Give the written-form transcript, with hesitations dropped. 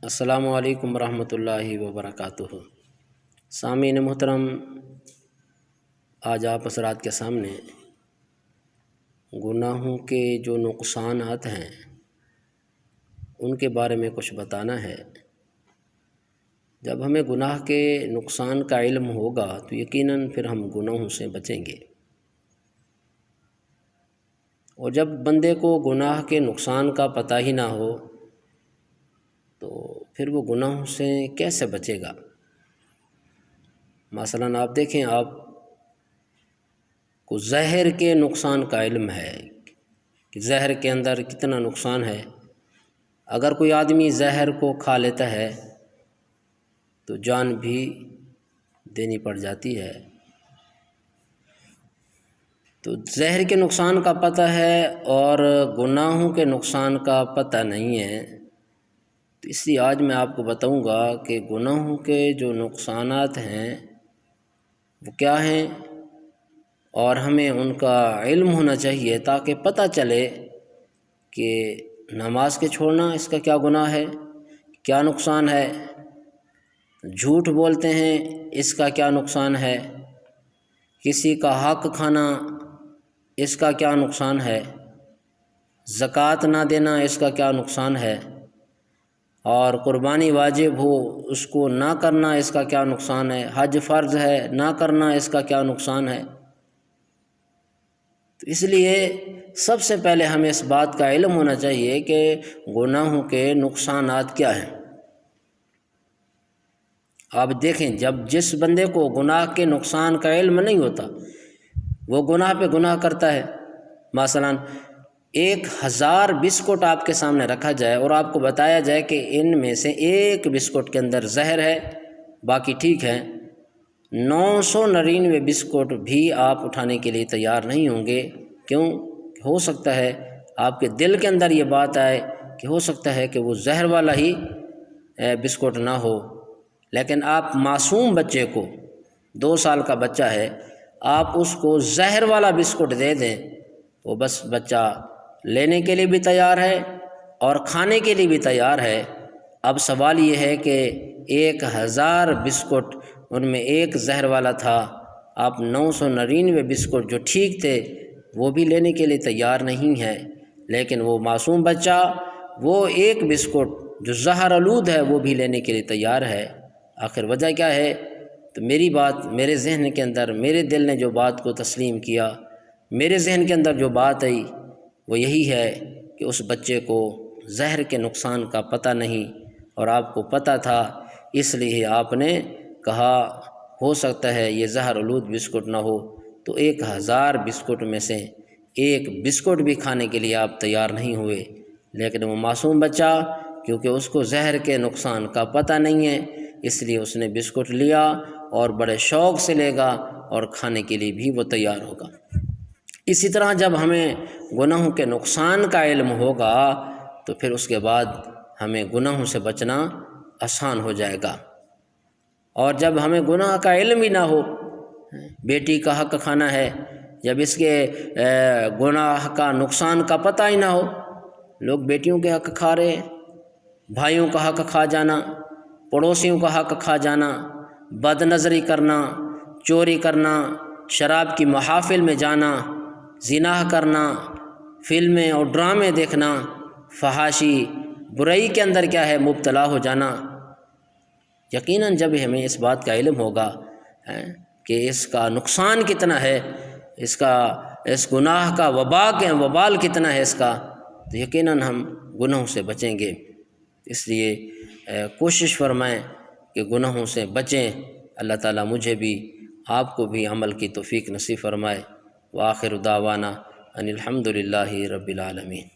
السلام علیکم ورحمۃ اللہ وبرکاتہ۔ سامعین محترم، آج آپ حضرات کے سامنے گناہوں کے جو نقصانات ہیں ان کے بارے میں کچھ بتانا ہے۔ جب ہمیں گناہ کے نقصان کا علم ہوگا تو یقیناً پھر ہم گناہوں سے بچیں گے، اور جب بندے کو گناہ کے نقصان کا پتہ ہی نہ ہو تو پھر وہ گناہوں سے کیسے بچے گا؟ مثلاً آپ دیکھیں، آپ کو زہر کے نقصان کا علم ہے کہ زہر کے اندر کتنا نقصان ہے۔ اگر کوئی آدمی زہر کو کھا لیتا ہے تو جان بھی دینی پڑ جاتی ہے۔ تو زہر کے نقصان کا پتہ ہے اور گناہوں کے نقصان کا پتہ نہیں ہے، تو اس لیے آج میں آپ کو بتاؤں گا کہ گناہوں کے جو نقصانات ہیں وہ کیا ہیں، اور ہمیں ان کا علم ہونا چاہیے تاکہ پتہ چلے کہ نماز کے چھوڑنا اس کا کیا گناہ ہے، کیا نقصان ہے، جھوٹ بولتے ہیں اس کا کیا نقصان ہے، کسی کا حق کھانا اس کا کیا نقصان ہے، زکوٰۃ نہ دینا اس کا کیا نقصان ہے، اور قربانی واجب ہو اس کو نہ کرنا اس کا کیا نقصان ہے، حج فرض ہے نہ کرنا اس کا کیا نقصان ہے۔ تو اس لیے سب سے پہلے ہمیں اس بات کا علم ہونا چاہیے کہ گناہوں کے نقصانات کیا ہیں۔ آپ دیکھیں، جب جس بندے کو گناہ کے نقصان کا علم نہیں ہوتا وہ گناہ پہ گناہ کرتا ہے۔ مثلاً 1000 بسکٹ آپ کے سامنے رکھا جائے اور آپ کو بتایا جائے کہ ان میں سے ایک بسکٹ کے اندر زہر ہے، باقی ٹھیک ہے، 999 بسکٹ بھی آپ اٹھانے کے لیے تیار نہیں ہوں گے۔ کیوں؟ ہو سکتا ہے آپ کے دل کے اندر یہ بات آئے کہ ہو سکتا ہے کہ وہ زہر والا ہی بسکٹ نہ ہو، لیکن آپ معصوم بچے کو، 2 سال کا بچہ ہے، آپ اس کو زہر والا بسکٹ دے دیں تو بس بچہ لینے کے لیے بھی تیار ہے اور کھانے کے لیے بھی تیار ہے۔ اب سوال یہ ہے کہ 1000 بسکٹ ان میں ایک زہر والا تھا، آپ 999 بسکٹ جو ٹھیک تھے وہ بھی لینے کے لیے تیار نہیں ہے، لیکن وہ معصوم بچہ وہ ایک بسکٹ جو زہر آلود ہے وہ بھی لینے کے لیے تیار ہے۔ آخر وجہ کیا ہے؟ تو میری بات، میرے ذہن کے اندر، میرے دل نے جو بات کو تسلیم کیا، میرے ذہن کے اندر جو بات آئی وہ یہی ہے کہ اس بچے کو زہر کے نقصان کا پتہ نہیں، اور آپ کو پتہ تھا، اس لیے آپ نے کہا ہو سکتا ہے یہ زہر آلود بسکٹ نہ ہو، تو 1000 بسکٹ میں سے ایک بسکٹ بھی کھانے کے لیے آپ تیار نہیں ہوئے۔ لیکن وہ معصوم بچہ، کیونکہ اس کو زہر کے نقصان کا پتہ نہیں ہے، اس لیے اس نے بسکٹ لیا اور بڑے شوق سے لے گا اور کھانے کے لیے بھی وہ تیار ہوگا۔ اسی طرح جب ہمیں گناہوں کے نقصان کا علم ہوگا تو پھر اس کے بعد ہمیں گناہوں سے بچنا آسان ہو جائے گا۔ اور جب ہمیں گناہ کا علم ہی نہ ہو، بیٹی کا حق کھانا ہے، جب اس کے گناہ کا نقصان کا پتہ ہی نہ ہو، لوگ بیٹیوں کے حق کھا رہے ہیں، بھائیوں کا حق کھا جانا، پڑوسیوں کا حق کھا جانا، بد نظری کرنا، چوری کرنا، شراب کی محافل میں جانا، زنا کرنا، فلمیں اور ڈرامے دیکھنا، فحاشی برائی کے اندر کیا ہے مبتلا ہو جانا۔ یقیناً جب ہمیں اس بات کا علم ہوگا کہ اس کا نقصان کتنا ہے، اس گناہ کا وبال کتنا ہے اس کا، تو یقیناً ہم گناہوں سے بچیں گے۔ اس لیے کوشش فرمائیں کہ گناہوں سے بچیں۔ اللہ تعالیٰ مجھے بھی آپ کو بھی عمل کی توفیق نصیب فرمائے۔ وآخر دعوانا ان الحمد للہ رب العالمین۔